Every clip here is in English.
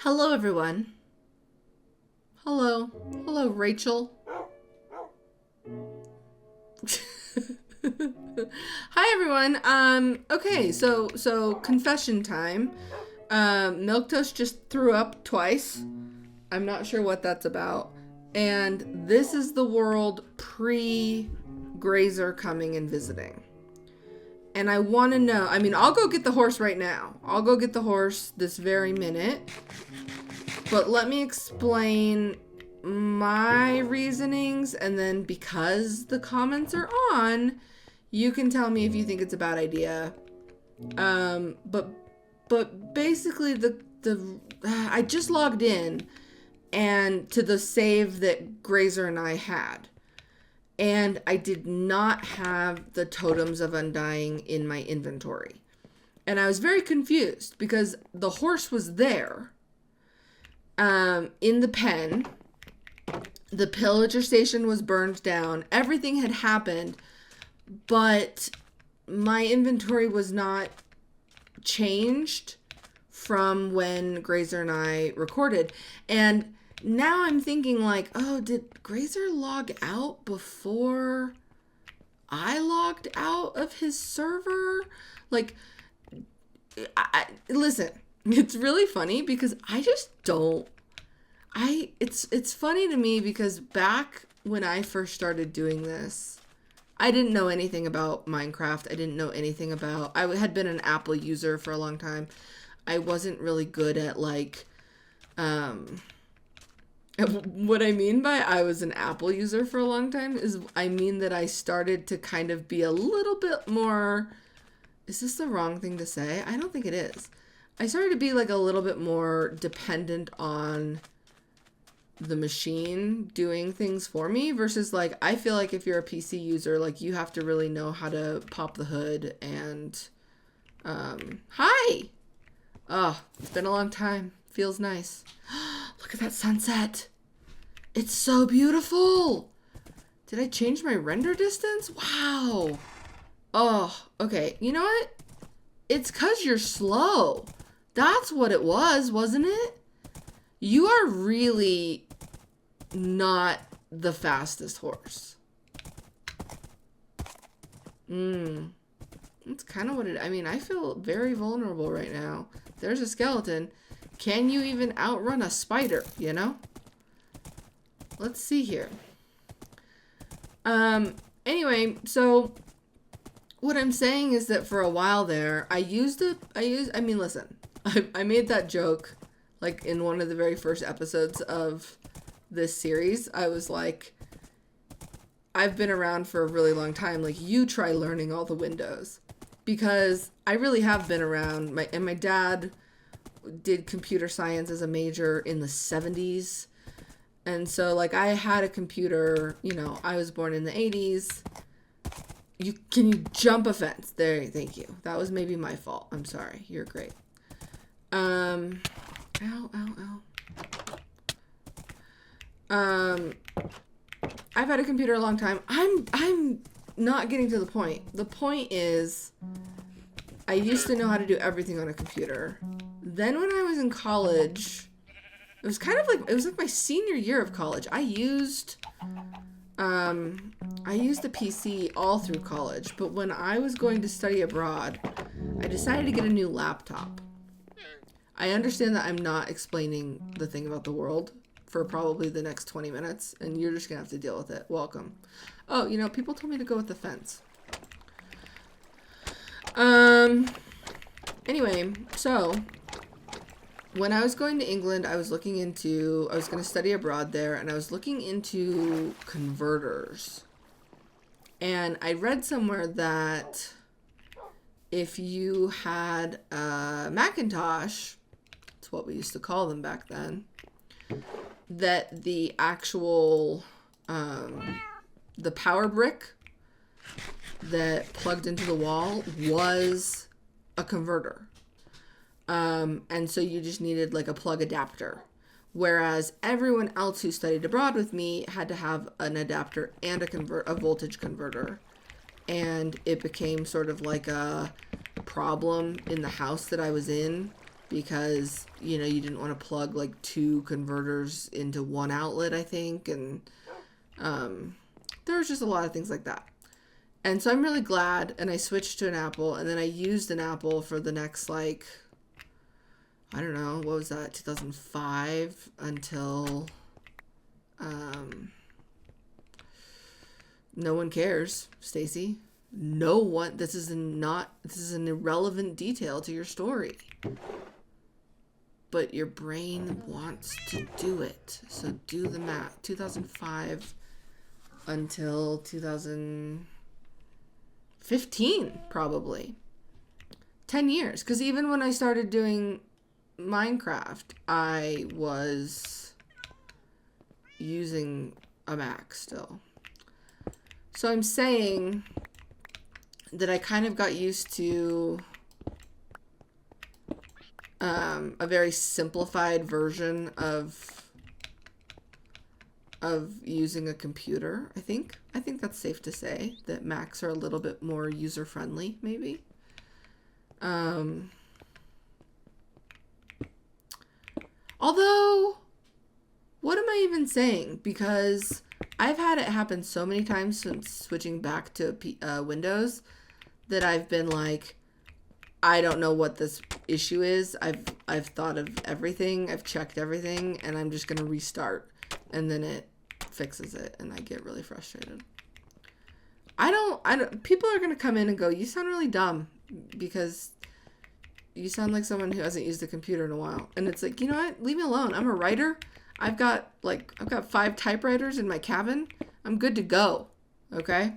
Hello, everyone. Hello. Hello, Rachel. Hi, everyone. Okay, so confession time. Milquetoast just threw up twice. I'm not sure what that's about. And this is the world pre-Grazer coming and visiting. And I want to know, I'll go get the horse right now. I'll go get the horse this very minute. But let me explain my reasonings, and then because the comments are on, you can tell me if you think it's a bad idea. But basically the I just logged in and to the save that Grazer and I had. And I did not have the Totems of Undying in my inventory. And I was very confused because the horse was there. In the pen, the pillager station was burned down. Everything had happened, but my inventory was not changed from when Grazer and I recorded. And now I'm thinking like, oh, did Grazer log out before I logged out of his server? Like, listen. It's really funny because I just don't. It's funny to me because back when I first started doing this, I didn't know anything about Minecraft. I didn't know anything about. I had been an Apple user for a long time. I wasn't really good at like. What I mean by I was an Apple user for a long time is I mean that I started to kind of be a little bit more. Is this the wrong thing to say? I don't think it is. I started to be like a little bit more dependent on the machine doing things for me versus like, I feel like if you're a PC user, like you have to really know how to pop the hood and, hi. Oh, it's been a long time. Feels nice. Look at that sunset. It's so beautiful. Did I change my render distance? Wow. Oh, okay. You know what? It's 'cause you're slow. That's what it was, wasn't it? You are really not the fastest horse. That's kind of what it... I feel very vulnerable right now. There's a skeleton. Can you even outrun a spider, you know? Let's see here. Anyway, so... what I'm saying is that for a while there, listen... I made that joke, like, in one of the very first episodes of this series. I was like, I've been around for a really long time. Like, you try learning all the windows. Because I really have been around. My dad did computer science as a major in the 70s. And so, like, I had a computer, I was born in the 80s. Can you jump a fence? There, thank you. That was maybe my fault. I'm sorry. You're great. Ow. I've had a computer a long time. I'm not getting to the point. The point is, I used to know how to do everything on a computer. Then when I was in college, it was like my senior year of college. I used the PC all through college, but when I was going to study abroad, I decided to get a new laptop. I understand that I'm not explaining the thing about the world for probably the next 20 minutes, and you're just going to have to deal with it. Welcome. Oh, people told me to go with the fence. Anyway, so when I was going to England, I was going to study abroad there, and I was looking into converters. And I read somewhere that if you had a Macintosh, it's what we used to call them back then, that the actual, the power brick that plugged into the wall was a converter. And so you just needed like a plug adapter. Whereas everyone else who studied abroad with me had to have an adapter and a voltage converter. And it became sort of like a problem in the house that I was in because, you didn't want to plug like 2 converters into one outlet, I think. And there was just a lot of things like that. And so I'm really glad. And I switched to an Apple, and then I used an Apple for the next, like, I don't know, what was that? 2005 until, no one cares, Stacy. No one, this is an irrelevant detail to your story. But your brain wants to do it. So do the math. 2005 until 2015, probably. 10 years. Because even when I started doing Minecraft, I was using a Mac still. So I'm saying that I kind of got used to a very simplified version of using a computer. I think that's safe to say that Macs are a little bit more user friendly, maybe. Although, what am I even saying? Because I've had it happen so many times since switching back to Windows that I've been like, I don't know what this issue is. I've thought of everything. I've checked everything, and I'm just going to restart. And then it fixes it, and I get really frustrated. I don't, people are going to come in and go, you sound really dumb because you sound like someone who hasn't used a computer in a while. And it's like, you know what? Leave me alone. I'm a writer. I've got 5 typewriters in my cabin. I'm good to go. Okay?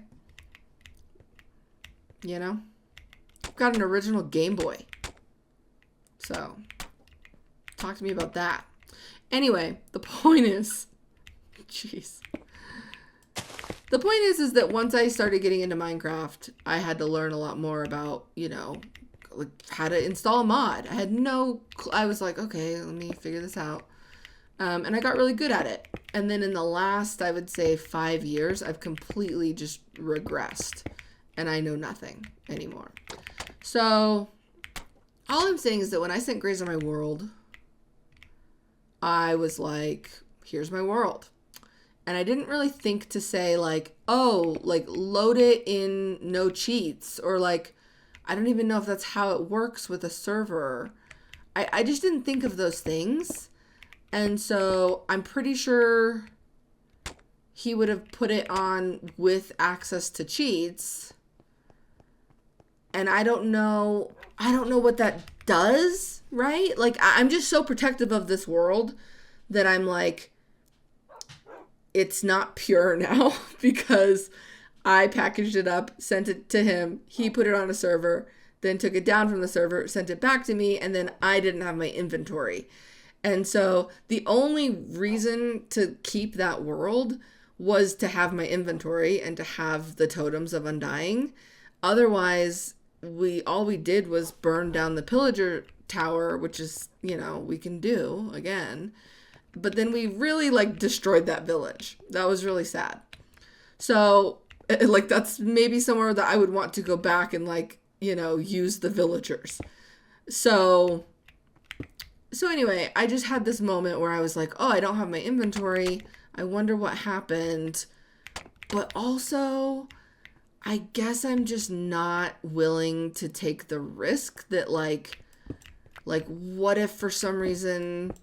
I've got an original Game Boy. So, talk to me about that. Anyway, the point is, jeez. The point is that once I started getting into Minecraft, I had to learn a lot more about, like how to install a mod. I was like, okay, let me figure this out. And I got really good at it. And then in the last, I would say 5 years, I've completely just regressed. And I know nothing anymore. So, all I'm saying is that when I sent Grays on my world, I was like, here's my world. And I didn't really think to say like, oh, like load it in no cheats. Or like, I don't even know if that's how it works with a server. I just didn't think of those things. And so I'm pretty sure he would have put it on with access to cheats. And I don't know what that does, right? Like, I'm just so protective of this world that I'm like, it's not pure now because I packaged it up, sent it to him. He put it on a server, then took it down from the server, sent it back to me, and then I didn't have my inventory. And so the only reason to keep that world was to have my inventory and to have the totems of undying. Otherwise, all we did was burn down the pillager tower, which is, we can do again. But then we really destroyed that village. That was really sad. So that's maybe somewhere that I would want to go back and use the villagers. So anyway, I just had this moment where I was like, oh, I don't have my inventory. I wonder what happened. But also, I guess I'm just not willing to take the risk that what if for some reason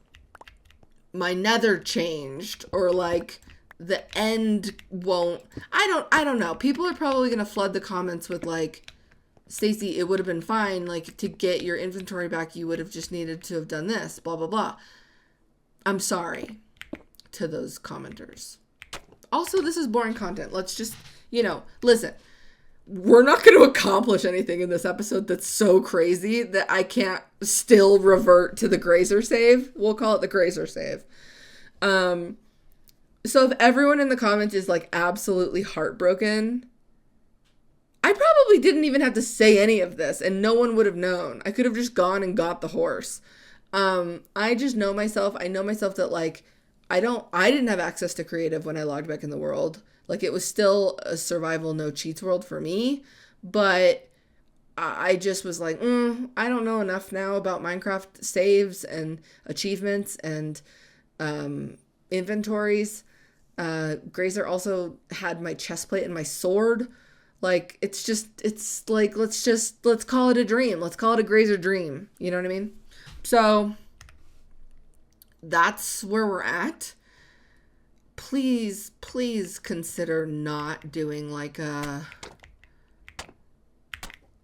my nether changed or the end won't. I don't know. People are probably going to flood the comments with Stacy, it would have been fine. To get your inventory back, you would have just needed to have done this, blah, blah, blah. I'm sorry to those commenters. Also, this is boring content. Let's just, listen. We're not going to accomplish anything in this episode that's so crazy that I can't still revert to the Grazer save. We'll call it the Grazer save. So if everyone in the comments is absolutely heartbroken, I probably didn't even have to say any of this and no one would have known. I could have just gone and got the horse. I just know myself. I know myself that I didn't have access to creative when I logged back in the world. It was still a survival no cheats world for me, but I just was like, I don't know enough now about Minecraft saves and achievements and inventories. Grazer also had my chest plate and my sword. Like, it's like, let's call it a dream. Let's call it a Grazer dream. You know what I mean? So that's where we're at. Please consider not doing like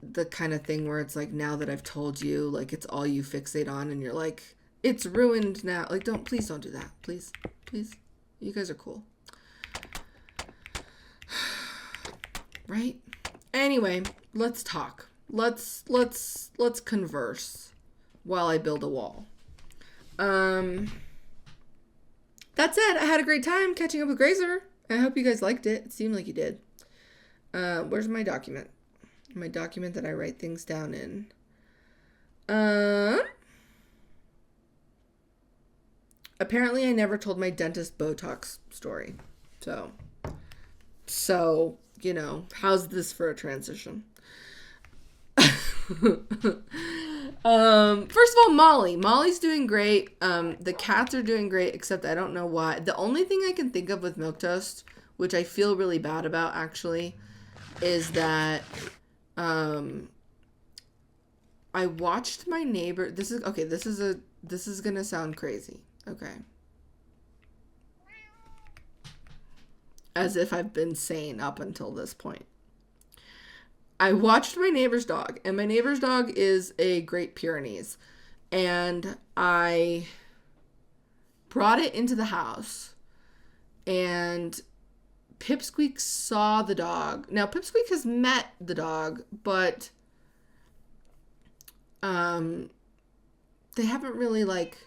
the kind of thing where it's like, now that I've told you, like, it's all you fixate on and you're like, it's ruined now. Like, please don't do that. Please. You guys are cool. Right? Anyway, let's talk. Let's converse while I build a wall. That's it. I had a great time catching up with Grazer. I hope you guys liked it. It seemed like you did. Where's my document? My document that I write things down in. Apparently I never told my dentist Botox story. So, you know, how's this for a transition? First of all, Molly's doing great. The cats are doing great, except I don't know why. The only thing I can think of with Milquetoast, which I feel really bad about actually, is that I watched my neighbor. This is gonna sound crazy. Okay. As if I've been sane up until this point. I watched my neighbor's dog, and my neighbor's dog is a Great Pyrenees, and I brought it into the house, and Pipsqueak saw the dog. Now, Pipsqueak has met the dog, but they haven't really, like,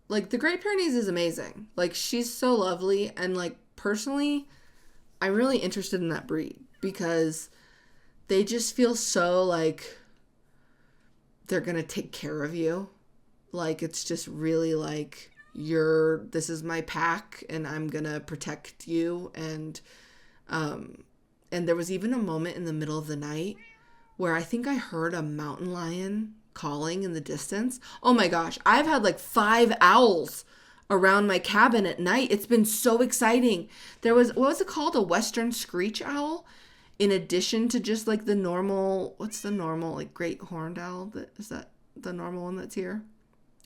the Great Pyrenees is amazing. Like, she's so lovely, and, like, personally, I'm really interested in that breed, because they just feel so, like, they're gonna take care of you. Like, it's just really, like, this is my pack, and I'm gonna protect you, and there was even a moment in the middle of the night where I think I heard a mountain lion calling in the distance. Oh my gosh, I've had like 5 owls around my cabin at night. It's been so exciting. There was, what was it called? A western screech owl, in addition to just like the normal, what's the normal, like great horned owl? Is that the normal one that's here?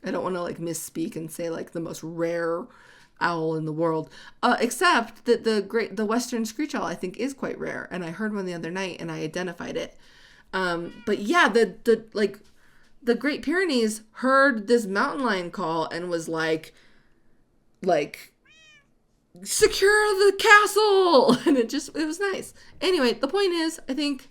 I don't want to like misspeak and say like the most rare owl in the world, except that the western screech owl I think is quite rare, and I heard one the other night and I identified it. But yeah, the Great Pyrenees heard this mountain lion call and was like secure the castle, and it was nice. Anyway, the point is, I think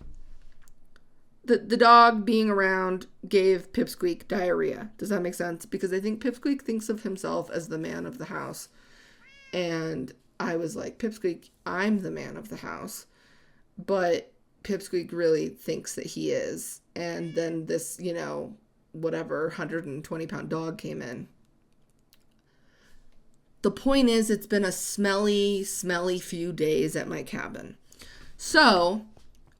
the dog being around gave Pipsqueak diarrhea. Does that make sense? Because I think Pipsqueak thinks of himself as the man of the house. And I was like, Pipsqueak, I'm the man of the house. But Pipsqueak really thinks that he is. And then this, whatever, 120-pound dog came in. The point is, it's been a smelly few days at my cabin. So,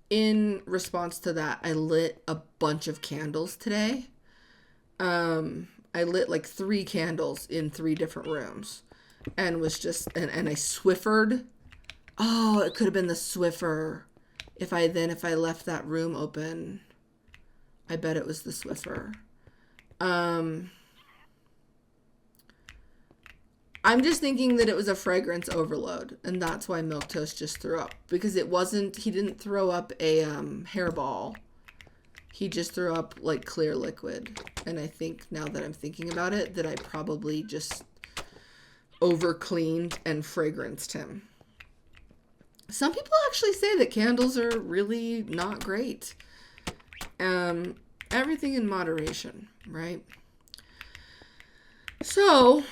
in response to that, I lit a bunch of candles today. I lit like 3 candles in 3 different rooms, and was just, and I Swiffered. Oh, it could have been the Swiffer. If I left that room open, I bet it was the Swiffer. I'm just thinking that it was a fragrance overload, and that's why Milquetoast just threw up. Because he didn't throw up a hairball. He just threw up, like, clear liquid. And I think, now that I'm thinking about it, that I probably just over-cleaned and fragranced him. Some people actually say that candles are really not great. Everything in moderation, right? So,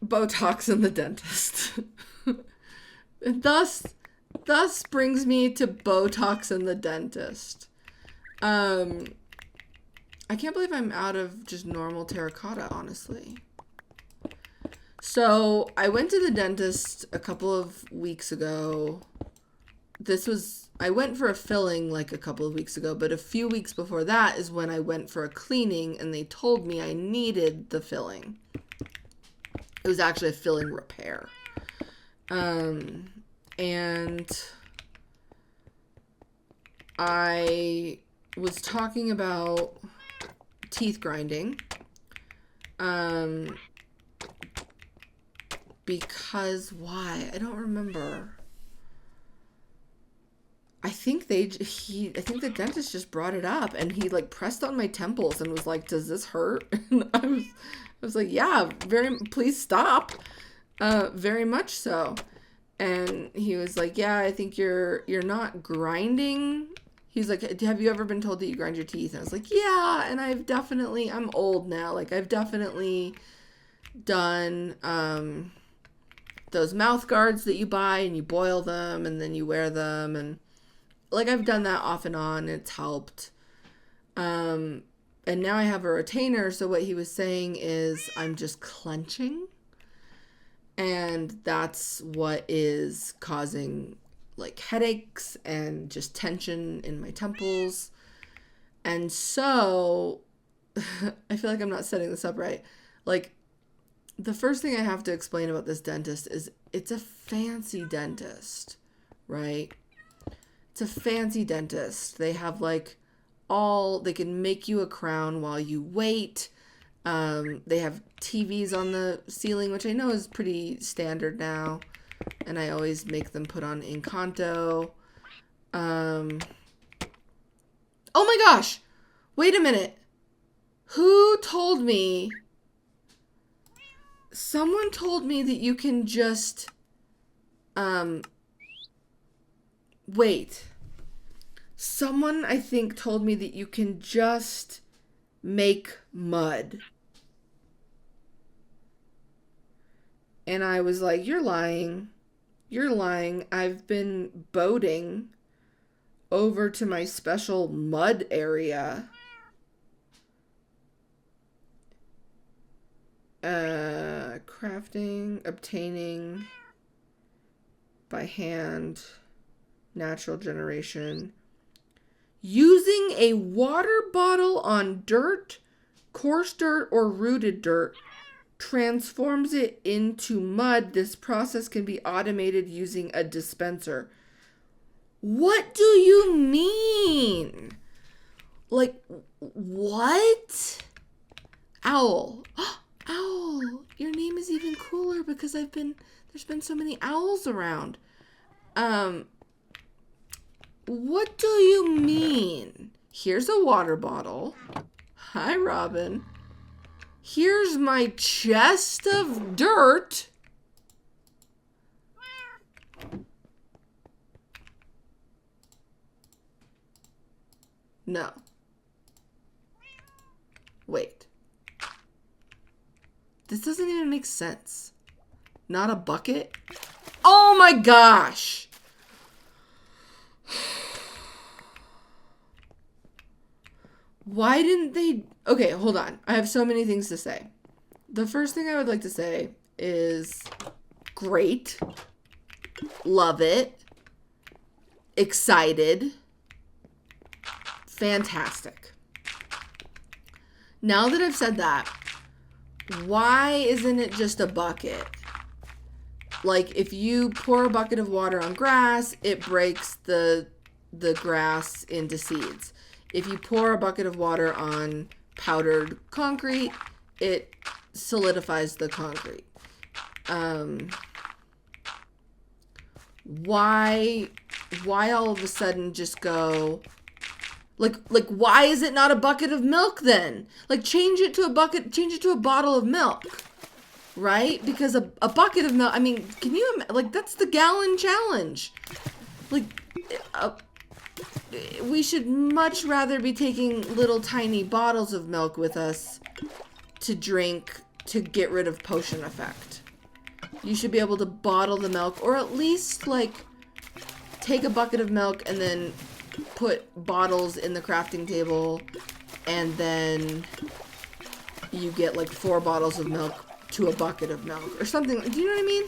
Botox and the dentist. Thus brings me to Botox and the dentist. I can't believe I'm out of just normal terracotta, honestly. So I went to the dentist a couple of weeks ago. I went for a filling like a couple of weeks ago, but a few weeks before that is when I went for a cleaning and they told me I needed the filling. It was actually a filling repair. And I was talking about teeth grinding. Because why? I don't remember. I think the dentist just brought it up and he like pressed on my temples and was like, "Does this hurt?" And I was like, "Yeah, please stop." Very much so. And he was like, "Yeah, I think you're not grinding." He's like, "Have you ever been told that you grind your teeth?" And I was like, "Yeah, and I'm old now. Like I've definitely done those mouth guards that you buy and you boil them and then you wear them, and like I've done that off and on. It's helped. And now I have a retainer, so what he was saying is I'm just clenching. And that's what is causing like headaches and just tension in my temples. And so I feel like I'm not setting this up right. Like the first thing I have to explain about this dentist is it's a fancy dentist, right? It's a fancy dentist. They have like they can make you a crown while you wait. They have TVs on the ceiling, which I know is pretty standard now. And I always make them put on Encanto. Oh my gosh! Wait a minute. Who told me? Someone told me that you can just, wait. Someone, I think, told me that you can just make mud. And I was like, "You're lying. You're lying. I've been boating over to my special mud area. Crafting, obtaining by hand, natural generation. Using a water bottle on dirt, coarse dirt, or rooted dirt transforms it into mud. This process can be automated using a dispenser." What do you mean? Like, what? Owl. Owl. Your name is even cooler because there's been so many owls around. What do you mean? Here's a water bottle. Hi, Robin. Here's my chest of dirt. No. Wait. This doesn't even make sense. Not a bucket? Oh my gosh! Why didn't they... Okay, hold on. I have so many things to say. The first thing I would like to say is great. Love it. Excited. Fantastic. Now that I've said that, why isn't it just a bucket? Like, if you pour a bucket of water on grass, it breaks the grass into seeds. If you pour a bucket of water on powdered concrete, it solidifies the concrete. Why all of a sudden just go... Like, why is it not a bucket of milk then? Like, change it to a bottle of milk, right? Because a bucket of milk, I mean, can you, like, that's the gallon challenge. Like, we should much rather be taking little tiny bottles of milk with us to drink to get rid of potion effect. You should be able to bottle the milk, or at least, like, take a bucket of milk and then put bottles in the crafting table, and then you get like 4 bottles of milk to a bucket of milk or something. Do you know what I mean?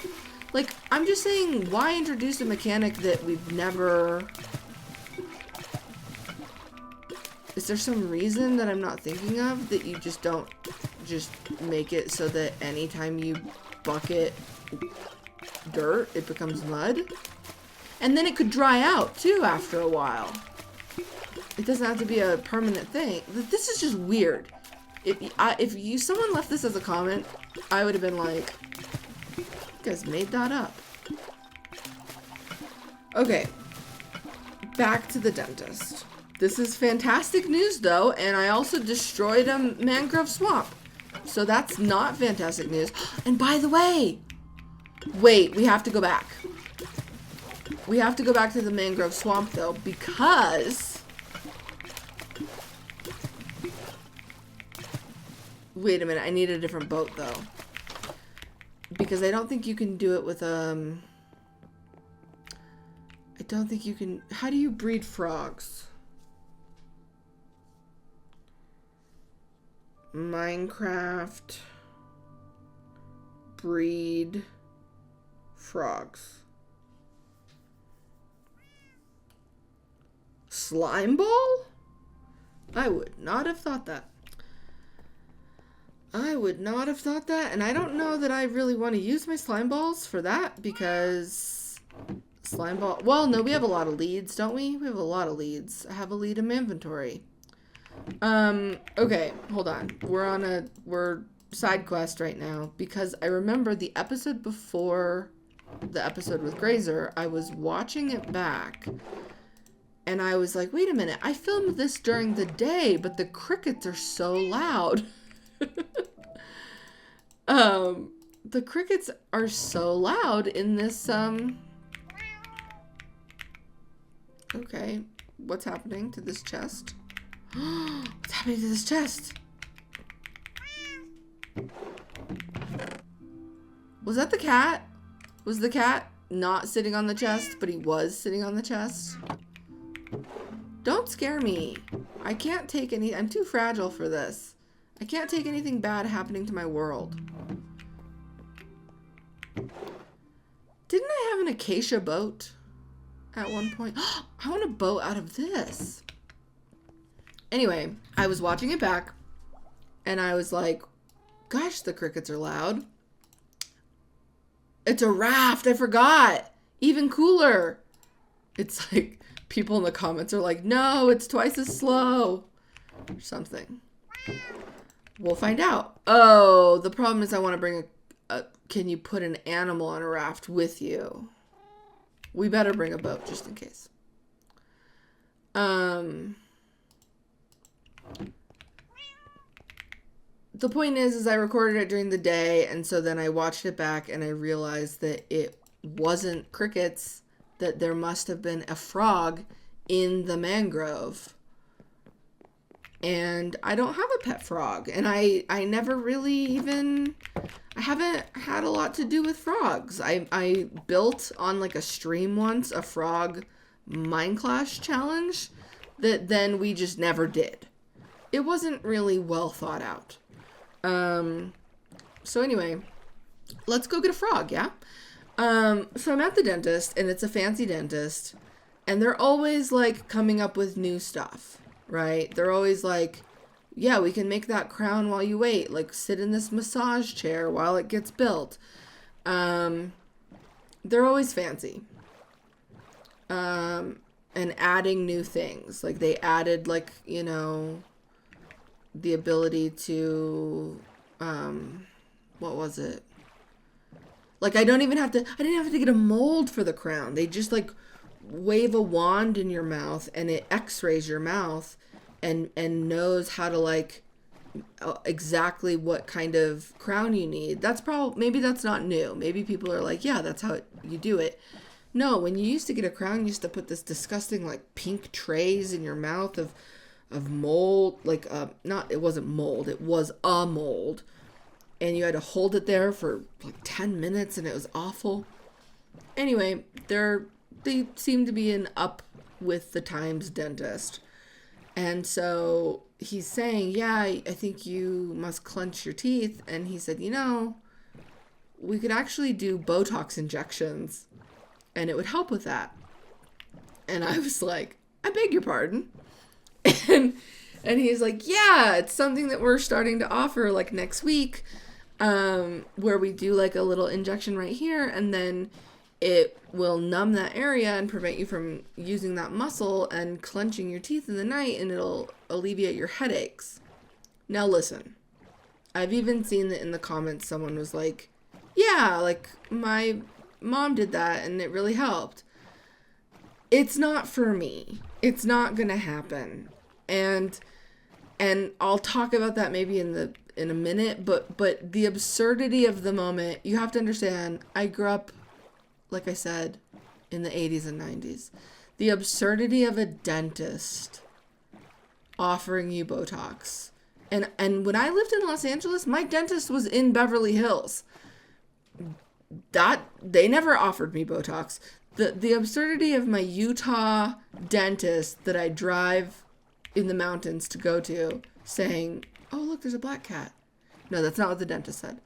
Like, I'm just saying, why introduce a mechanic that we've never... Is there some reason that I'm not thinking of that you just don't just make it so that anytime you bucket dirt, it becomes mud? And then it could dry out too after a while. It doesn't have to be a permanent thing. This is just weird. If someone left this as a comment, I would have been like, you guys made that up. Okay, back to the dentist. This is fantastic news though, and I also destroyed a mangrove swamp. So that's not fantastic news. And by the way, wait, we have to go back. We have to go back to the mangrove swamp though, because... Wait a minute, I need a different boat though. Because I don't think you can do it with, I don't think you can... How do you breed frogs? Minecraft breed frogs. Slime ball? I would not have thought that. I would not have thought that, and I don't know that I really want to use my slime balls for that, because slime ball... Well, no, we have a lot of leads, don't we? We have a lot of leads. I have a lead in my inventory. Okay, hold on. We're side quest right now, because I remember the episode before the episode with Grazer, I was watching it back, and I was like, wait a minute, I filmed this during the day, but the crickets are so loud. The crickets are so loud in this, Okay, what's happening to this chest? What's happening to this chest? Was that the cat? Was the cat not sitting on the chest, but he was sitting on the chest? Don't scare me. I can't take any... I'm too fragile for this. I can't take anything bad happening to my world. Didn't I have an acacia boat at one point? I want a boat out of this. Anyway, I was watching it back, and I was like, gosh, the crickets are loud. It's a raft, I forgot. Even cooler. It's like, people in the comments are like, no, it's twice as slow. Or something. We'll find out. Oh, the problem is I want to bring can you put an animal on a raft with you? We better bring a boat just in case. The point is I recorded it during the day, and so then I watched it back and I realized that it wasn't crickets, that there must have been a frog in the mangrove. And I don't have a pet frog, and I never really even... I haven't had a lot to do with frogs. I built on like a stream once a frog Minecraft challenge that then we just never did. It wasn't really well thought out. So anyway, let's go get a frog, yeah? So I'm at the dentist, and it's a fancy dentist, and they're always like coming up with new stuff, right? They're always like, yeah, we can make that crown while you wait. Like, sit in this massage chair while it gets built. They're always fancy. And adding new things. Like, they added, like, you know, the ability to, what was it? Like, I didn't have to get a mold for the crown. They just, like, wave a wand in your mouth, and it x-rays your mouth. And knows how to, like, exactly what kind of crown you need. That's maybe that's not new. Maybe people are like, yeah, that's how you do it. No, when you used to get a crown, you used to put this disgusting, like, pink trays in your mouth of mold. Like, it wasn't mold. It was a mold. And you had to hold it there for, like, 10 minutes, and it was awful. Anyway, they seem to be an up with the times dentist. And so he's saying, yeah, I think you must clench your teeth. And he said, you know, we could actually do Botox injections and it would help with that. And I was like, I beg your pardon. And he's like, yeah, it's something that we're starting to offer like next week, where we do like a little injection right here, and then it will numb that area and prevent you from using that muscle and clenching your teeth in the night, and it'll alleviate your headaches. Now listen, I've even seen that in the comments someone was like, yeah, like my mom did that and it really helped. It's not for me. It's not gonna happen. And I'll talk about that maybe in a minute, but the absurdity of the moment, you have to understand, I grew up, like I said, in the 80s and 90s. The absurdity of a dentist offering you Botox. And when I lived in Los Angeles, my dentist was in Beverly Hills. They never offered me Botox. The absurdity of my Utah dentist that I drive in the mountains to go to saying, oh, look, there's a black cat. No, that's not what the dentist said.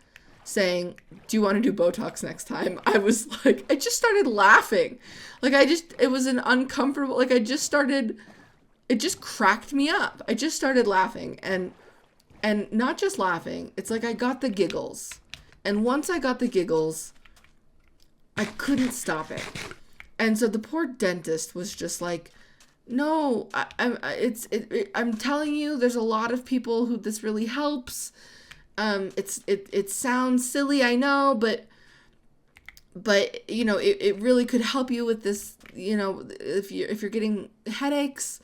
Saying, do you want to do Botox next time? I was like, I just started laughing. Like, it was an uncomfortable, like, it just cracked me up. I just started laughing. And not just laughing, it's like I got the giggles. And once I got the giggles, I couldn't stop it. And so the poor dentist was just like, no, I'm telling you, there's a lot of people who this really helps. It sounds silly, I know, but you know, it really could help you with this, you know, if you're getting headaches.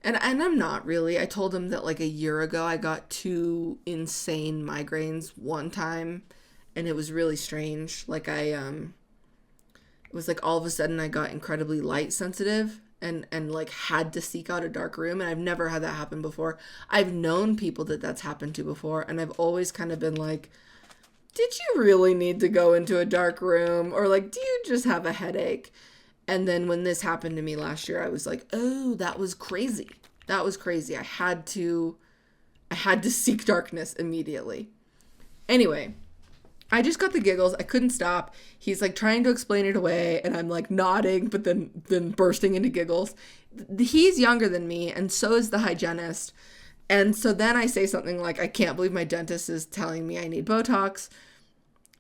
And I'm not really. I told him that like a year ago I got 2 insane migraines one time, and it was really strange. Like it was like all of a sudden I got incredibly light sensitive and like had to seek out a dark room, and I've never had that happen before. I've known people that's happened to before, and I've always kind of been like, did you really need to go into a dark room? Or like, do you just have a headache? And then when this happened to me last year, I was like, oh, that was crazy. That was crazy. I had to seek darkness immediately. Anyway, I just got the giggles. I couldn't stop. He's like trying to explain it away, and I'm like nodding, but then bursting into giggles. He's younger than me, and so is the hygienist. And so then I say something like, I can't believe my dentist is telling me I need Botox.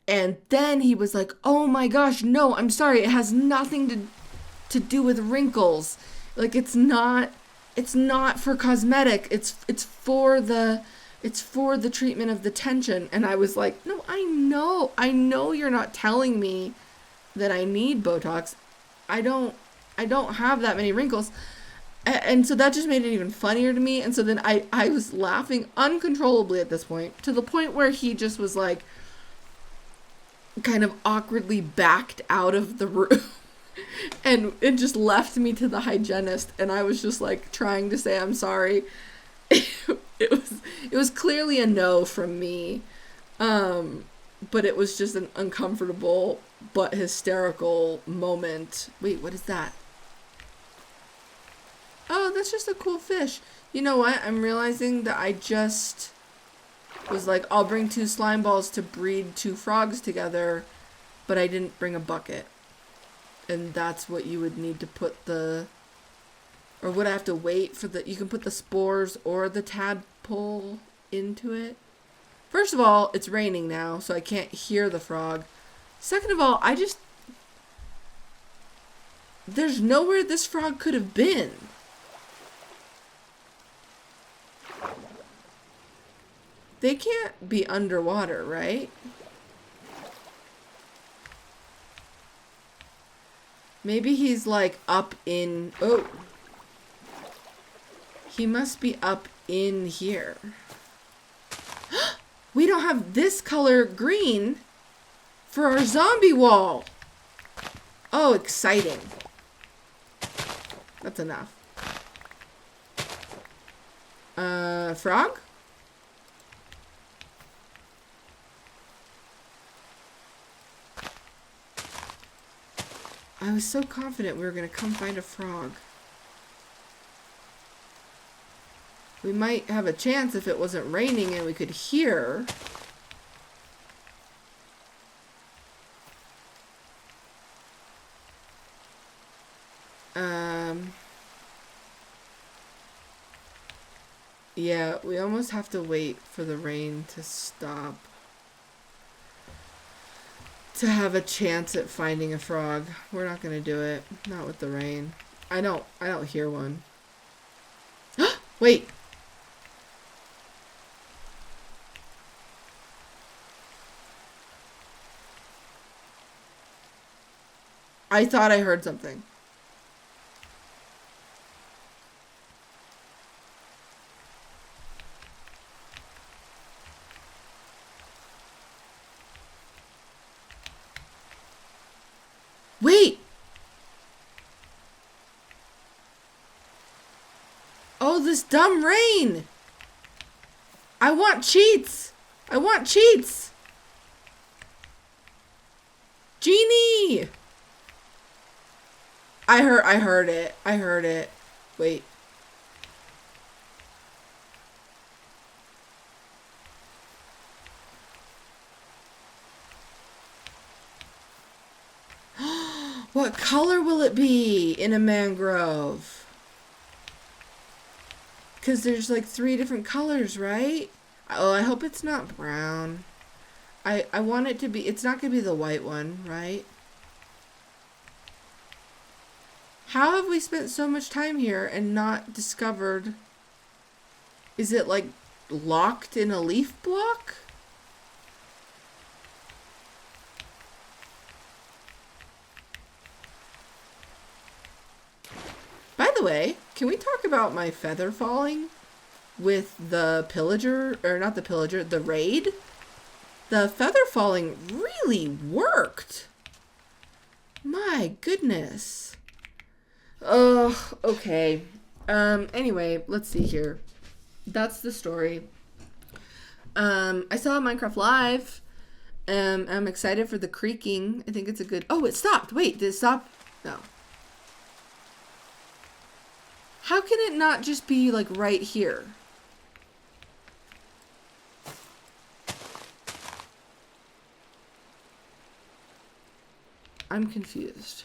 And then he was like, oh my gosh, no, I'm sorry. It has nothing to do with wrinkles. Like, it's not for cosmetic. It's for the treatment of the tension. And I was like, no, I know you're not telling me that I need Botox. I don't have that many wrinkles. And so that just made it even funnier to me. And so then I was laughing uncontrollably at this point, to the point where he just was like kind of awkwardly backed out of the room and it just left me to the hygienist. And I was just like trying to say, I'm sorry. It was clearly a no from me. But it was just an uncomfortable but hysterical moment. Wait, what is that? Oh, that's just a cool fish. You know what? I'm realizing that I just was like, I'll bring 2 slime balls to breed 2 frogs together, but I didn't bring a bucket. And that's what you would need to put or would I have to wait for you can put the spores or the tadpole into it? First of all, it's raining now, so I can't hear the frog. Second of all, there's nowhere this frog could have been. They can't be underwater, right? Maybe he's like up in... Oh. He must be up in here. We don't have this color green for our zombie wall. Oh, exciting. That's enough. Frog? I was so confident we were going to come find a frog. We might have a chance if it wasn't raining and we could hear. Um, yeah, we almost have to wait for the rain to stop to have a chance at finding a frog. We're not gonna do it. Not with the rain. I don't hear one. Wait. I thought I heard something. Wait! Oh, this dumb rain! I want cheats! I want cheats! Genie! I heard it. I heard it. Wait. What color will it be in a mangrove? Because there's like 3 different colors, right? Oh, I hope it's not brown. I want it to be, it's not going to be the white one, right? How have we spent so much time here and not discovered? Is it like locked in a leaf block? By the way, can we talk about my feather falling with the pillager, or not the pillager, the raid? The feather falling really worked. My goodness. Oh, okay. Anyway, let's see here. That's the story. I saw Minecraft Live. I'm excited for the creaking. I think it's a good... Oh, it stopped. Wait, did it stop? No. How can it not just be, like, right here? I'm confused.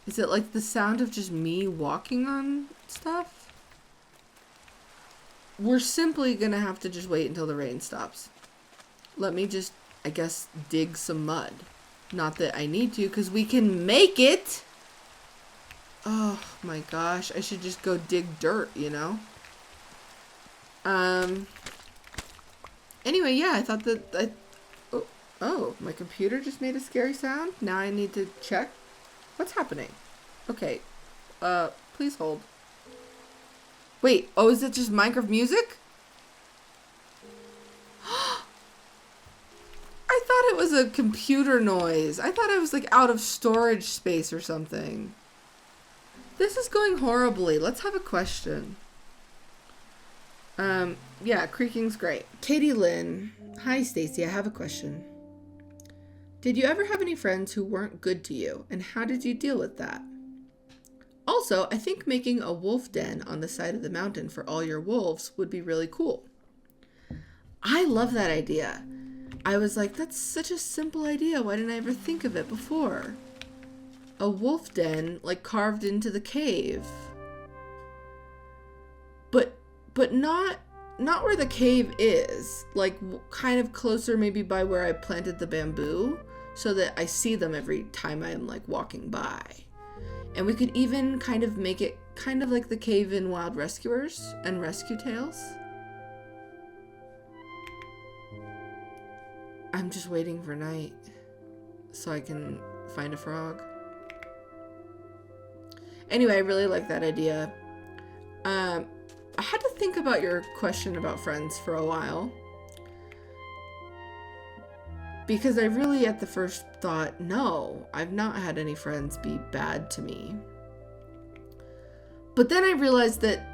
Is it like the sound of just me walking on stuff? We're simply gonna have to just wait until the rain stops. Let me just, I guess, dig some mud. Not that I need to, because we can make it! Oh my gosh, I should just go dig dirt, you know? Anyway, yeah, I thought that oh, my computer just made a scary sound. Now I need to check. What's happening? Okay. Please hold. Wait, oh, is it just Minecraft music? I thought it was a computer noise. I thought I was like out of storage space or something. This is going horribly. Let's have a question. Yeah, creaking's great. Katie Lynn. Hi, Stacy. I have a question. Did you ever have any friends who weren't good to you, and how did you deal with that? Also, I think making a wolf den on the side of the mountain for all your wolves would be really cool. I love that idea. I was like, that's such a simple idea. Why didn't I ever think of it before? A wolf den, like, carved into the cave. But not where the cave is. Like, kind of closer maybe by where I planted the bamboo, so that I see them every time I'm, like, walking by. And we could even kind of make it kind of like the cave in Wild Rescuers and Rescue Tales. I'm just waiting for night so I can find a frog. Anyway, I really like that idea. I had to think about your question about friends for a while. Because I really, at the first thought, no, I've not had any friends be bad to me. But then I realized that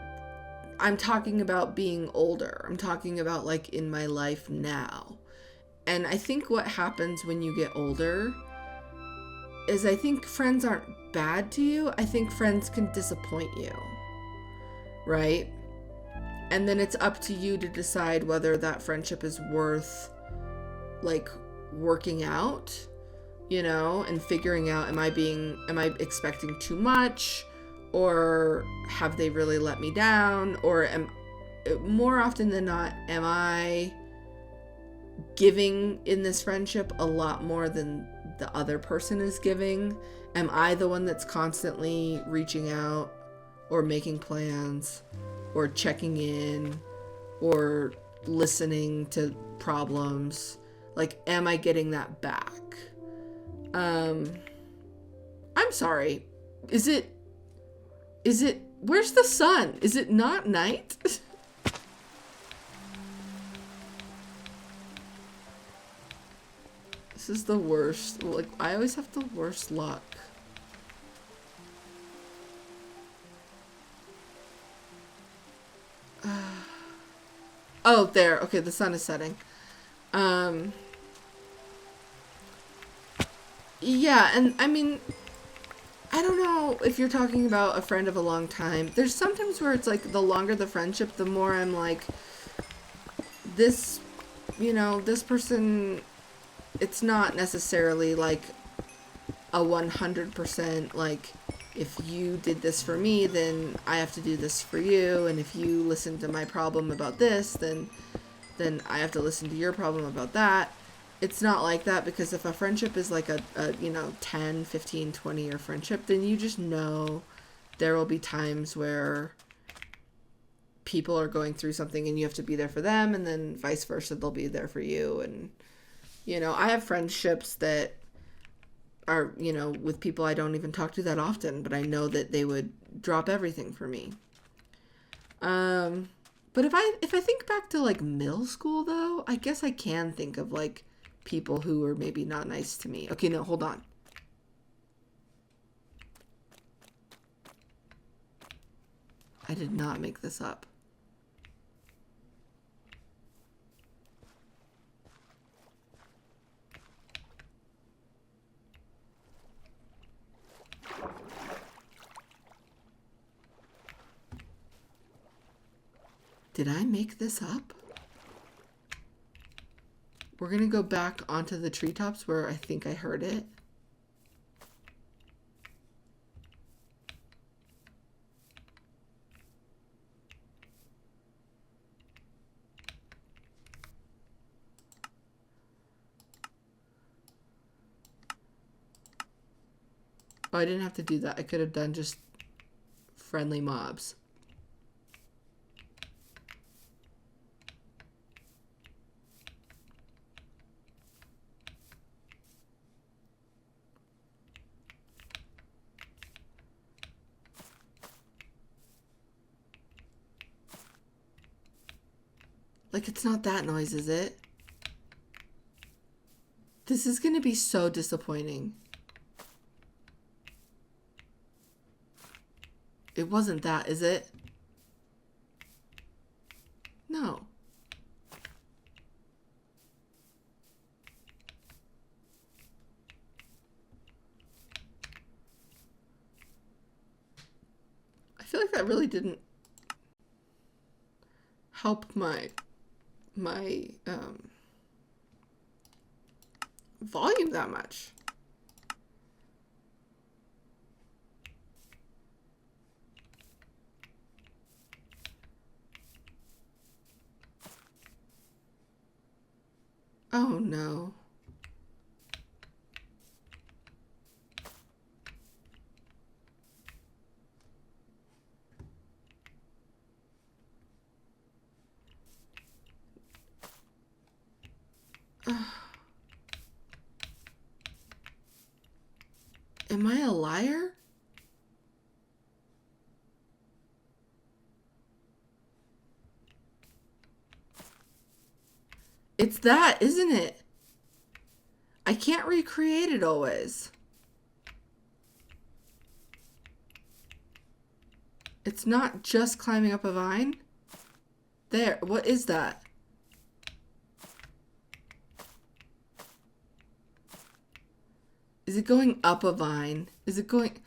I'm talking about being older. I'm talking about, like, in my life now. And I think what happens when you get older is I think friends aren't bad to you. I think friends can disappoint you. Right? And then it's up to you to decide whether that friendship is worth like working out, you know, and figuring out, am I expecting too much, or have they really let me down, or more often than not, am I giving in this friendship a lot more than the other person is giving? Am I the one that's constantly reaching out or making plans or checking in or listening to problems? Like, am I getting that back? I'm sorry. Is it, where's the sun? Is it not night? This is the worst. Like, I always have the worst luck. Oh, there. Okay, the sun is setting. Yeah, and I mean, I don't know if you're talking about a friend of a long time. There's sometimes where it's like the longer the friendship, the more I'm like, this, you know, this person, it's not necessarily like a 100% like, if you did this for me, then I have to do this for you. And if you listen to my problem about this, then I have to listen to your problem about that. It's not like that, because if a friendship is like a you know, 10, 15, 20-year friendship, then you just know there will be times where people are going through something and you have to be there for them, and then vice versa, they'll be there for you. And, you know, I have friendships that are, you know, with people I don't even talk to that often, but I know that they would drop everything for me. But if I think back to like middle school, though, I guess I can think of like people who were maybe not nice to me. Okay, no, hold on. I did not make this up. Did I make this up? We're gonna go back onto the treetops where I think I heard it. Oh, I didn't have to do that. I could have done just friendly mobs. Like, it's not that noise, is it? This is gonna be so disappointing. It wasn't that, is it? No. I feel like that really didn't help my volume that much. Oh no. Am I a liar? It's that, isn't it? I can't recreate it always. It's not just climbing up a vine. There, what is that? Is it going up a vine? Is it going...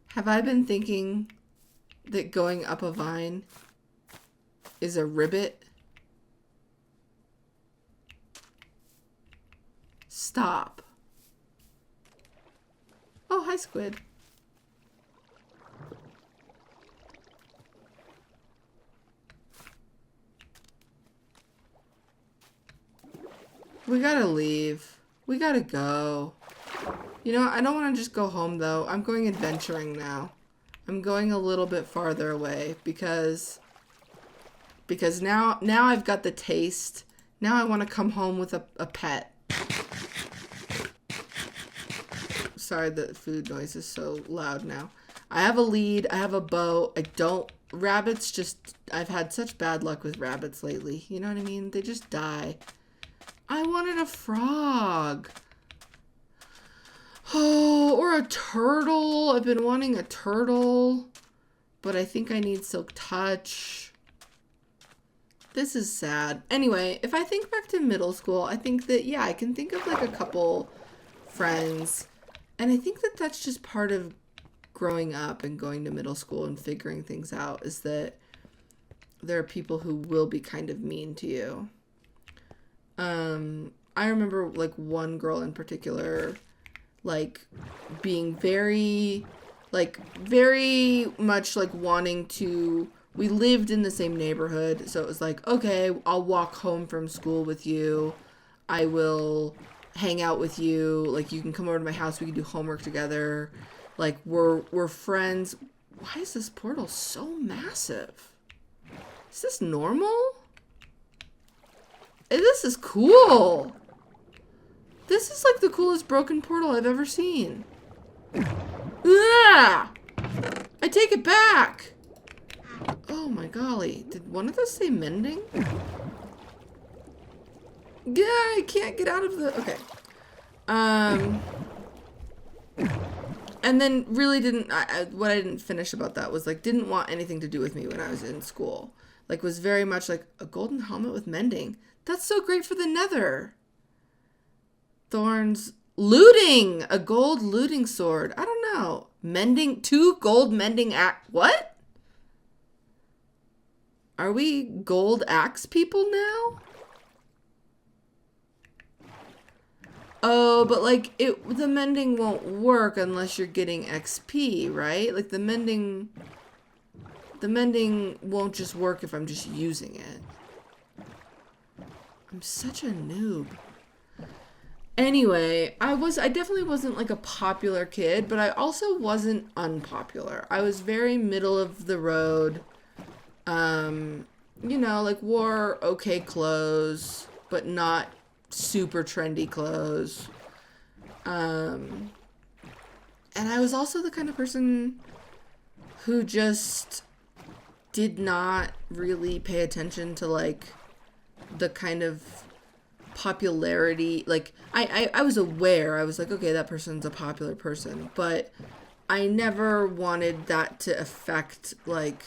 Have I been thinking that going up a vine is a ribbit? Stop. Oh, hi, squid. We gotta leave. We gotta go. You know, I don't want to just go home, though. I'm going adventuring now. I'm going a little bit farther away because now I've got the taste. Now I want to come home with a pet. Sorry, the food noise is so loud now. I have a lead. I have a bow. Rabbits just... I've had such bad luck with rabbits lately. You know what I mean? They just die. I wanted a frog. Oh, or a turtle. I've been wanting a turtle. But I think I need Silk Touch. This is sad. Anyway, if I think back to middle school, I think that, yeah, I can think of like a couple friends. And I think that that's just part of growing up and going to middle school and figuring things out, is that there are people who will be kind of mean to you. I remember like one girl in particular, like being very much like wanting to, we lived in the same neighborhood. So it was like, okay, I'll walk home from school with you. I will hang out with you. Like, you can come over to my house. We can do homework together. Like, we're friends. Why is this portal so massive? Is this normal? This is cool. This is like the coolest broken portal I've ever seen. Ah! I take it back. Oh my golly. Did one of those say mending? Yeah, I can't get out of the... Okay. And then really didn't... what I didn't finish about that was like, didn't want anything to do with me when I was in school. Like, was very much like, a golden helmet with mending. That's so great for the nether. Thorns. Looting! A gold looting sword. I don't know. Mending. 2 gold mending what? Are we gold axe people now? Oh, but like the mending won't work unless you're getting XP, right? Like the mending won't just work if I'm just using it. I'm such a noob. Anyway, I definitely wasn't like a popular kid, but I also wasn't unpopular. I was very middle of the road. You know, like wore okay clothes, but not super trendy clothes. And I was also the kind of person who just did not really pay attention to like the kind of popularity. Like I was aware, I was like, okay, that person's a popular person, but I never wanted that to affect, like,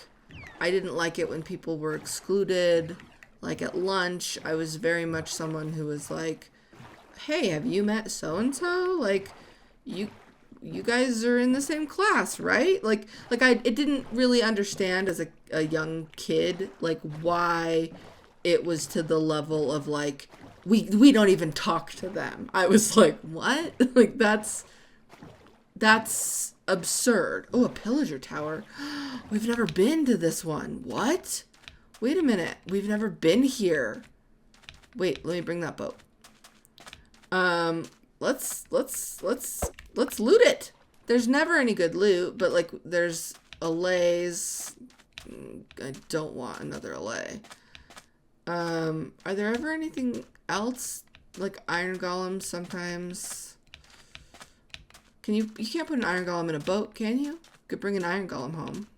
I didn't like it when people were excluded. Like at lunch, I was very much someone who was like, hey, have you met so-and-so? Like, you guys are in the same class, right? Like I didn't really understand as a young kid, like, why it was to the level of like, we don't even talk to them. I was like, what? Like, that's absurd. Oh, a pillager tower. We've never been to this one. What? Wait a minute. We've never been here. Wait, let me bring that boat. Let's loot it. There's never any good loot, but like there's allays. I don't want another allay. Are there ever anything else? Like iron golems sometimes. You can't put an iron golem in a boat, can you? You could bring an iron golem home.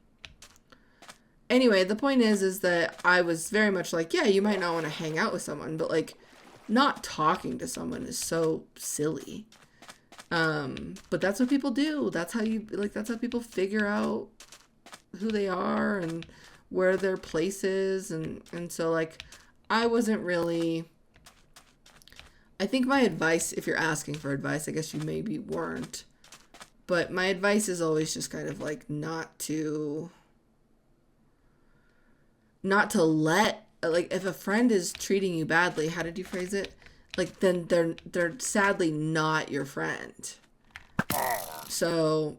Anyway, the point is that I was very much like, yeah, you might not want to hang out with someone, but like not talking to someone is so silly. But that's what people do. That's how people figure out who they are and where their place is. And so like, I wasn't really, I think my advice, if you're asking for advice, I guess you maybe weren't, but my advice is always just kind of like not to let, like, if a friend is treating you badly, how did you phrase it? like then they're sadly not your friend. So,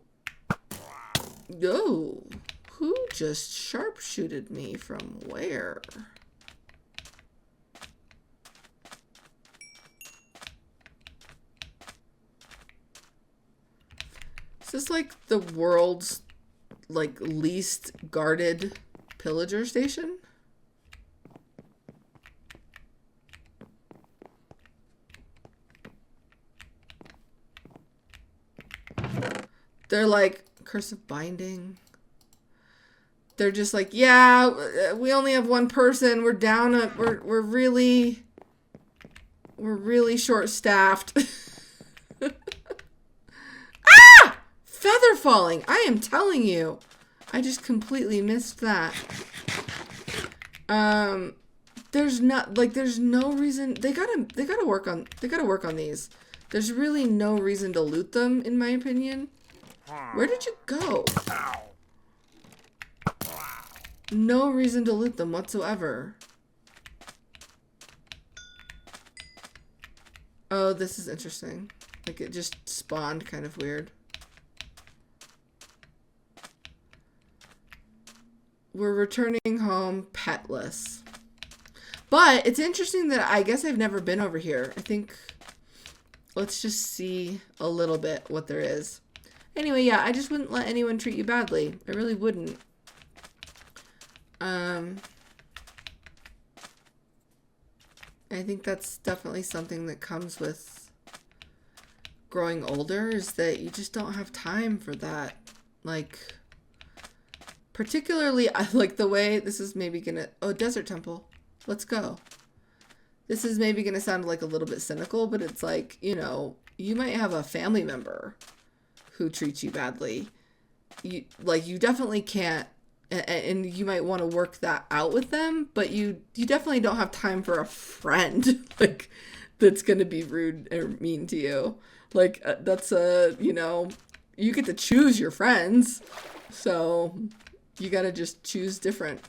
oh, who just sharpshooted me from where? Is this like the world's like least guarded pillager station? They're like, cursive binding. They're just like, yeah, we only have one person. We're down at, we're really short staffed. Ah! Feather falling. I am telling you. I just completely missed that. There's no reason they gotta work on these. There's really no reason to loot them, in my opinion. Where did you go? No reason to loot them whatsoever. Oh, this is interesting. Like, it just spawned kind of weird. We're returning home petless. But it's interesting that I guess I've never been over here. I think, let's just see a little bit what there is. Anyway, yeah, I just wouldn't let anyone treat you badly. I really wouldn't. I think that's definitely something that comes with growing older, is that you just don't have time for that. Like, particularly, I like the way this is maybe gonna, oh, desert temple. Let's go. This is maybe gonna sound like a little bit cynical, but it's like, you know, you might have a family member who treats you badly. You definitely can't, and you might want to work that out with them, but you definitely don't have time for a friend like that's gonna be rude or mean to you. Like, that's you know, you get to choose your friends, so you gotta just choose different.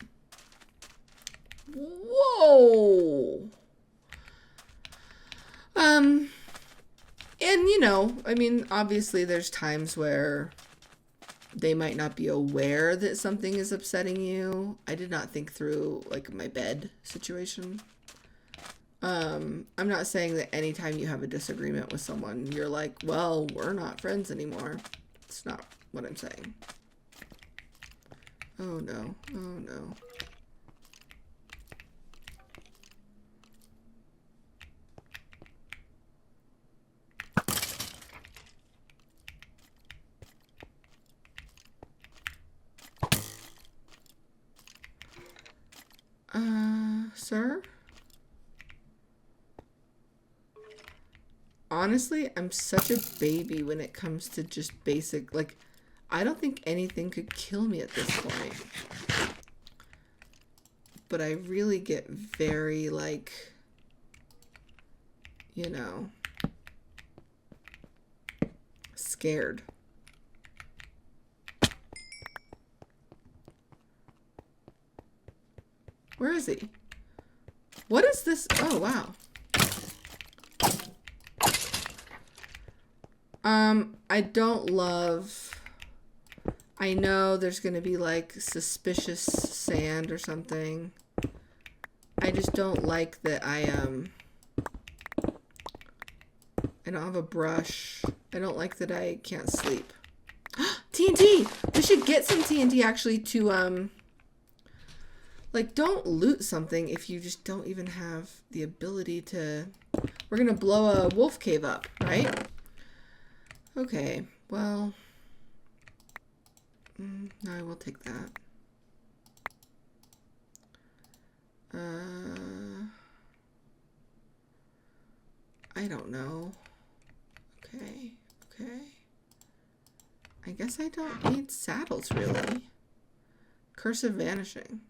Whoa. And you know, I mean, obviously there's times where they might not be aware that something is upsetting you. I did not think through like my bed situation. I'm not saying that anytime you have a disagreement with someone, you're like, well, we're not friends anymore. It's not what I'm saying. Oh no, oh no. Sir? Honestly, I'm such a baby when it comes to just basic, like, I don't think anything could kill me at this point. But I really get very, like, you know, scared. Where is he? What is this? Oh, wow. I don't love, I know there's gonna be like suspicious sand or something. I just don't like that I don't have a brush. I don't like that I can't sleep. TNT! We should get some TNT actually to, like, don't loot something if you just don't even have the ability to... We're gonna blow a wolf cave up, right? Okay, well... no, I will take that. I don't know. Okay, okay. I guess I don't need saddles, really. Curse of vanishing.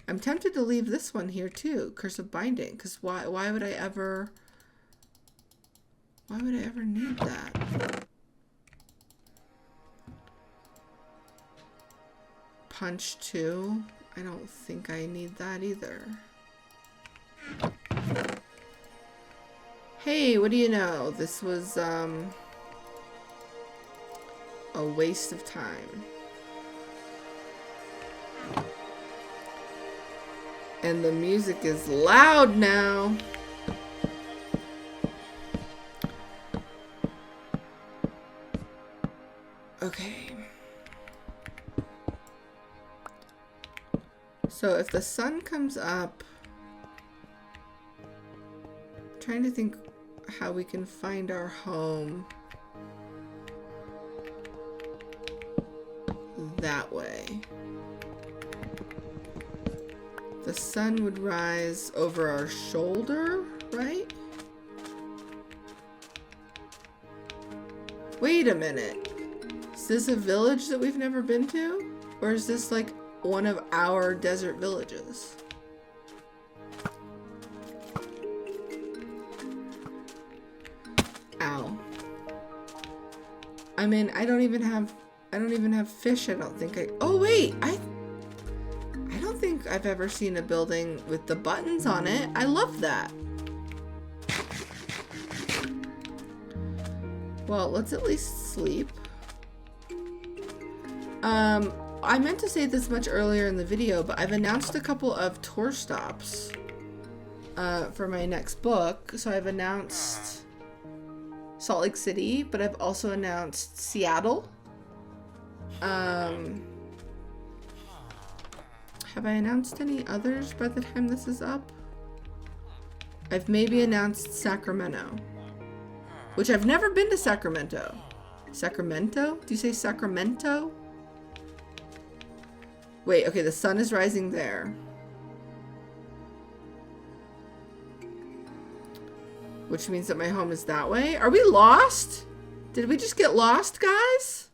I'm tempted to leave this one here too, curse of binding, because why would I ever need that? Punch 2. I don't think I need that either. Hey, what do you know? This was, a waste of time. And the music is loud now. Okay. So if the sun comes up, I'm trying to think how we can find our home that way. The sun would rise over our shoulder, right? Wait a minute. Is this a village that we've never been to? Or is this like one of our desert villages? Ow. I mean, I don't even have fish, I don't think. Oh wait, I don't think I've ever seen a building with the buttons on it. I love that. Well, let's at least sleep. I meant to say this much earlier in the video, but I've announced a couple of tour stops for my next book. So I've announced Salt Lake City, but I've also announced Seattle. Have I announced any others by the time this is up? I've maybe announced Sacramento, which I've never been to Sacramento. Sacramento? Do you say Sacramento? Wait, okay, the sun is rising there. Which means that my home is that way. Are we lost? Did we just get lost, guys?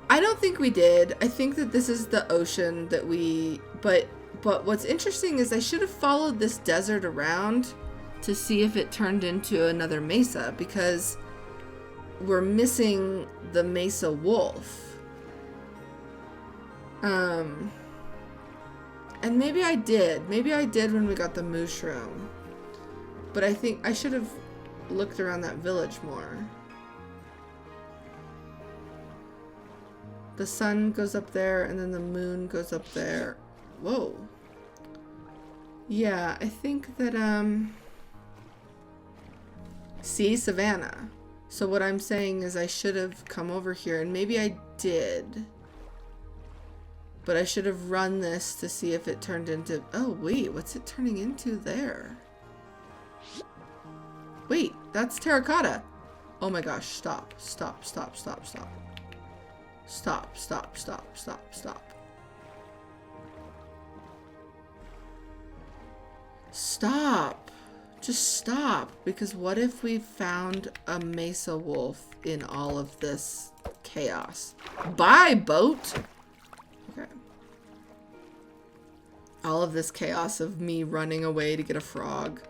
I don't think we did. I think that this is the ocean that we... But what's interesting is I should have followed this desert around to see if it turned into another mesa, because we're missing the mesa wolf. And maybe I did. Maybe I did when we got the mushroom. But I think I should have looked around that village more. The sun goes up there and then the moon goes up there. Whoa. Yeah, I think that, see, Savannah. So what I'm saying is I should have come over here, and maybe I did. But I should have run this to see if it turned into... Oh, wait, what's it turning into there? Wait, that's terracotta. Oh my gosh, stop, stop, stop, stop, stop. Stop, stop, stop, stop, stop. Stop. Just stop. Because what if we found a mesa wolf in all of this chaos? Bye, boat. Okay. All of this chaos of me running away to get a frog.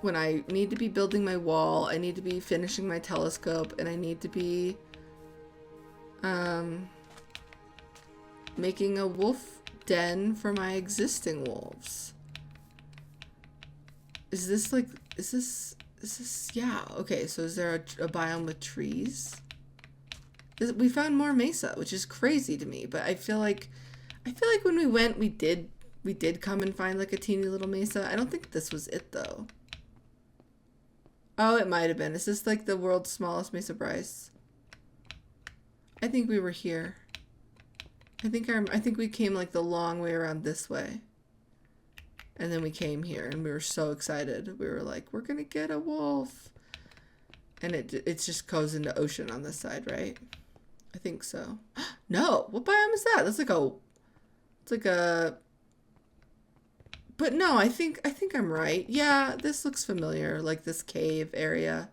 When I need to be building my wall, I need to be finishing my telescope, and I need to be making a wolf den for my existing wolves. Is this like, is this, yeah, okay, so is there a biome with trees? We found more mesa, which is crazy to me, but I feel like when we went, we did come and find like a teeny little mesa. I don't think this was it though. Oh, it might have been. Is this like the world's smallest mesa, Bryce? I think we were here. I think we came like the long way around this way. And then we came here and we were so excited. We were like, we're going to get a wolf. And it just goes into ocean on this side, right? I think so. No, what biome is that? That's like it's like a, but no, I think I'm right. Yeah, this looks familiar, like this cave area.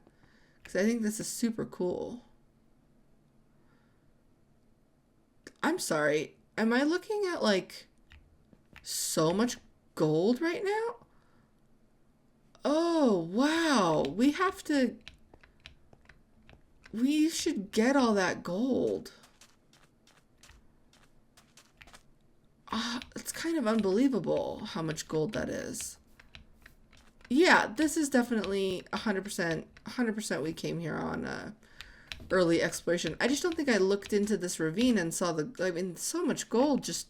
Because I think this is super cool. I'm sorry. Am I looking at like so much gold right now? Oh, wow. We should get all that gold. it's kind of unbelievable how much gold that is. Yeah, this is definitely 100% we came here on early exploration. I just don't think I looked into this ravine and saw so much gold just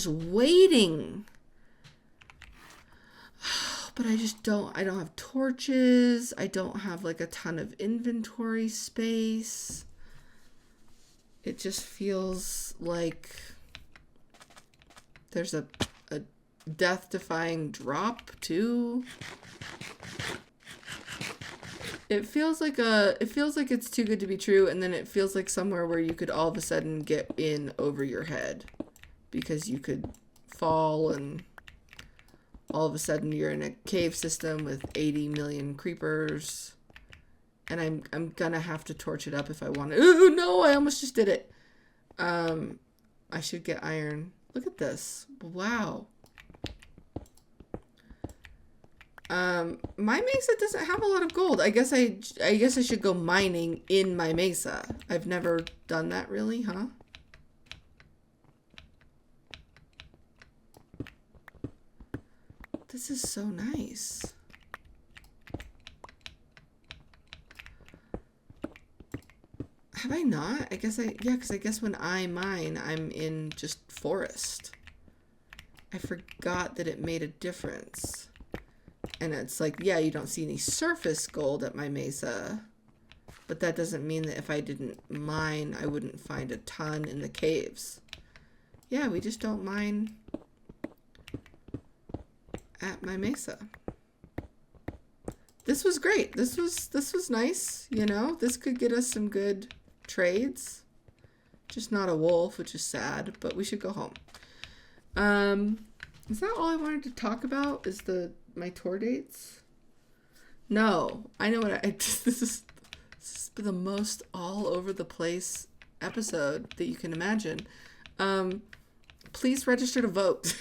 waiting. But I don't have torches. I don't have like a ton of inventory space. It just feels like there's a death-defying drop too. It feels like it's too good to be true, and then it feels like somewhere where you could all of a sudden get in over your head because you could fall and all of a sudden you're in a cave system with 80 million creepers. And I'm gonna have to torch it up if I want to. Ooh, no, I almost just did it. I should get iron. Look at this. Wow. My mesa doesn't have a lot of gold. I guess I should go mining in my mesa. I've never done that really, huh? This is so nice. Have I not? Yeah, because I guess when I mine, I'm in just forest. I forgot that it made a difference. And it's like, yeah, you don't see any surface gold at my mesa. But that doesn't mean that if I didn't mine, I wouldn't find a ton in the caves. Yeah, we just don't mine at my mesa. This was great. This was nice, you know? This could get us some good trades. Just not a wolf, which is sad, but we should go home. Is that all I wanted to talk about? Is my tour dates? No, I know what this has been the most all over the place episode that you can imagine. Please register to vote.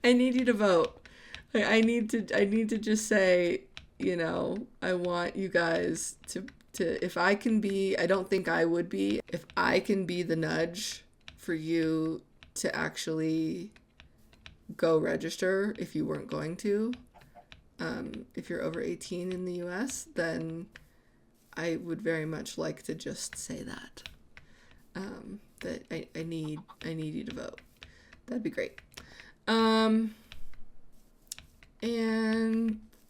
I need you to vote. I need to just say, you know, I want you guys to if I can be, I don't think I would be, if I can be the nudge for you to actually go register if you weren't going to, if you're over 18 in the US, then I would very much like to just say that, that I need you to vote. That'd be great. And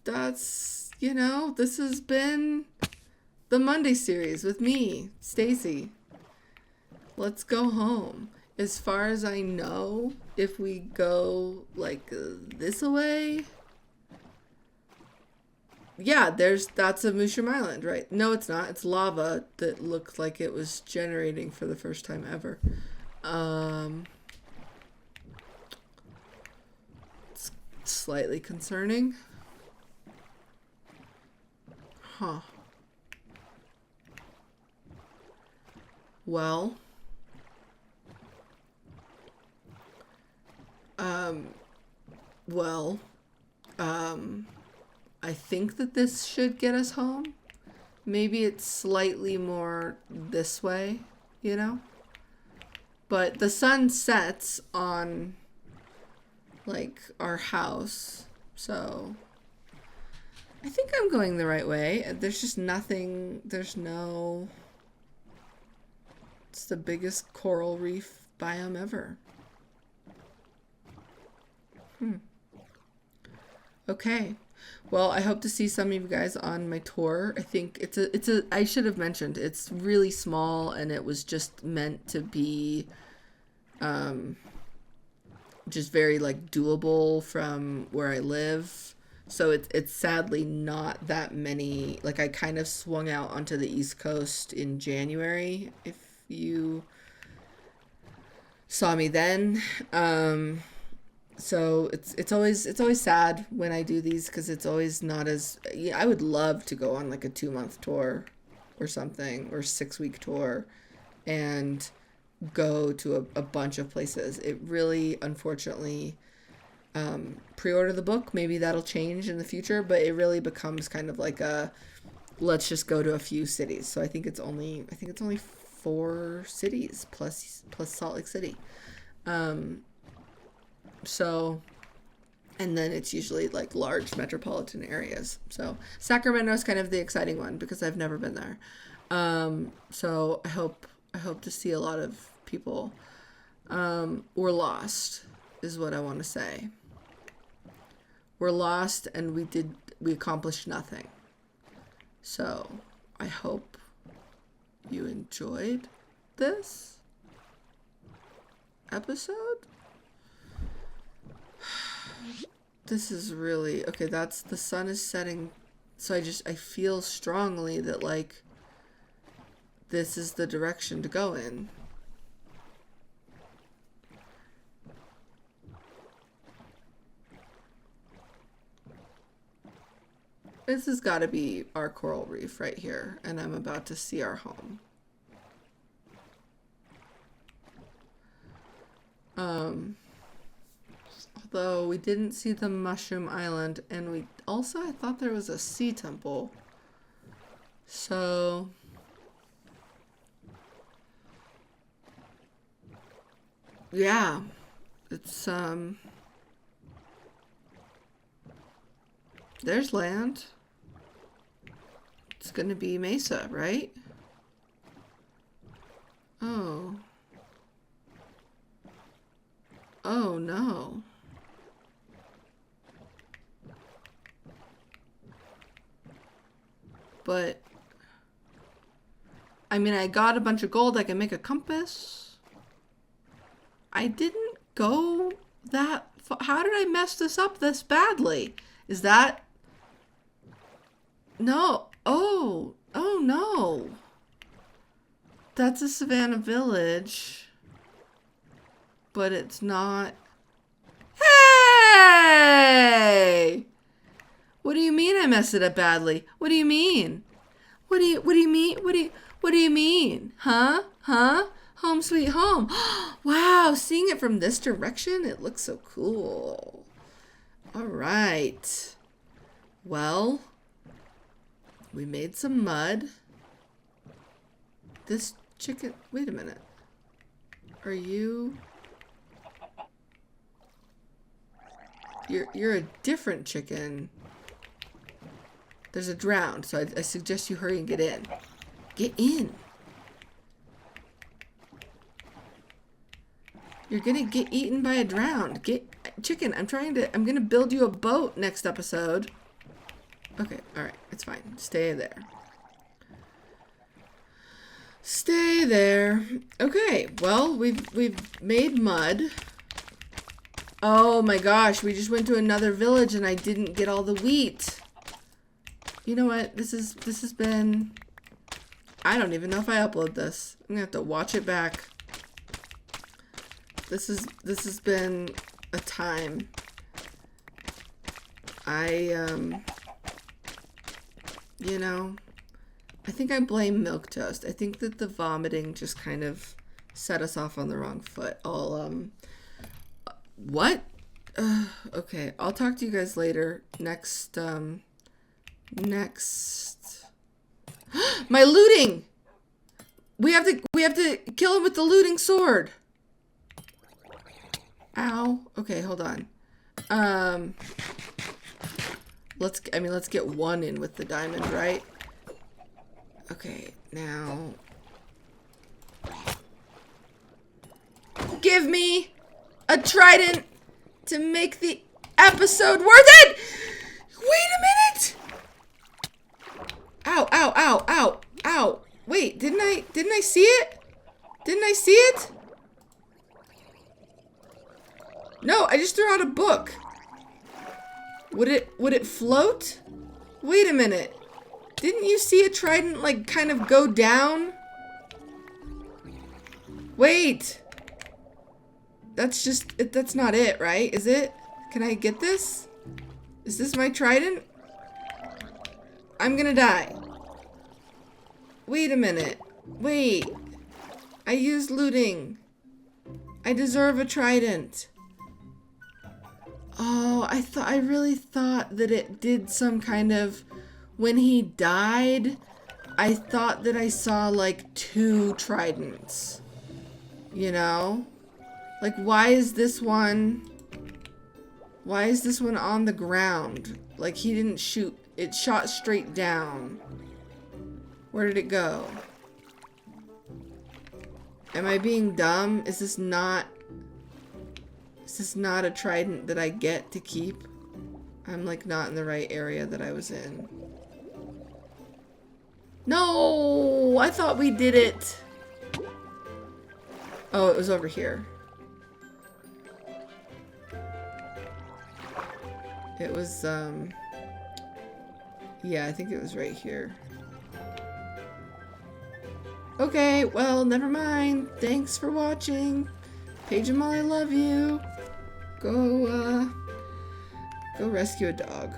that's, you know, this has been the Monday series with me, Stacy. Let's go home. As far as I know, if we go like this away, yeah, that's a mushroom island, right? No, it's not. It's lava that looked like it was generating for the first time ever. It's slightly concerning. Huh. Well, I think that this should get us home. Maybe it's slightly more this way, you know? But the sun sets on, like, our house, so I think I'm going the right way. There's just nothing, it's the biggest coral reef biome ever. Okay. Well, I hope to see some of you guys on my tour. I think I should have mentioned, it's really small and it was just meant to be just very like doable from where I live. So it's sadly not that many. Like I kind of swung out onto the East Coast in January, if you saw me then. So it's always sad when I do these because it's always not as, I would love to go on like a 2-month tour or something, or 6-week tour and go to a bunch of places. It really, unfortunately, pre-order the book. Maybe that'll change in the future, but it really becomes kind of like let's just go to a few cities. So I think it's only 4 cities plus Salt Lake City. So, and then it's usually like large metropolitan areas. So Sacramento is kind of the exciting one because I've never been there. So I hope to see a lot of people. We're lost is what I want to say. We're lost and we accomplished nothing. So I hope you enjoyed this episode. This is really okay. That's the sun is setting, so I feel strongly that like this is the direction to go in. This has got to be our coral reef right here, and I'm about to see our home. Although we didn't see the Mushroom Island, and I thought there was a sea temple. So yeah, it's there's land. It's gonna be Mesa, right? Oh. Oh no. But I mean, I got a bunch of gold. I can make a compass. I didn't go that far. How did I mess this up this badly? Is that... No. Oh no. That's a Savannah Village. But it's not... Hey! What do you mean I messed it up badly? What do you mean? What do you mean? What do you mean? Huh? Home sweet home. Wow, seeing it from this direction, it looks so cool. All right. Well, we made some mud. This chicken, wait a minute. Are you... You're a different chicken. There's a drowned, so I suggest you hurry and get in. Get in. You're gonna get eaten by a drowned. Chicken, I'm gonna build you a boat next episode. Okay, alright, it's fine. Stay there. Stay there. Okay, well, we've made mud. Oh my gosh, we just went to another village and I didn't get all the wheat. You know what? This has been... I don't even know if I upload this. I'm gonna have to watch it back. This has been a time. You know, I think I blame Milk Toast. I think that the vomiting just kind of set us off on the wrong foot. What? Okay, I'll talk to you guys later. Next. My looting! We have to kill him with the looting sword. Ow. Okay, hold on. Let's get one in with the diamond, right? Okay, now give me a trident to make the episode worth it! Wait a minute! Ow, ow, ow, ow, ow. Wait, didn't I see it? Didn't I see it? No, I just threw out a book. Would it float? Wait a minute. Didn't you see a trident like kind of go down? Wait. That's not it, right? Is it? Can I get this? Is this my trident? I'm gonna die. Wait a minute. Wait. I used looting. I deserve a trident. Oh, I really thought that it did some kind of... When he died, I thought that I saw like 2 tridents. You know? Like, why is this one on the ground? Like, he didn't shoot. It shot straight down. Where did it go? Am I being dumb? Is this not a trident that I get to keep? I'm like not in the right area that I was in. No! I thought we did it. Oh, it was over here. It was, yeah, I think it was right here. Okay, well, never mind. Thanks for watching. Paige and Molly love you. Go rescue a dog.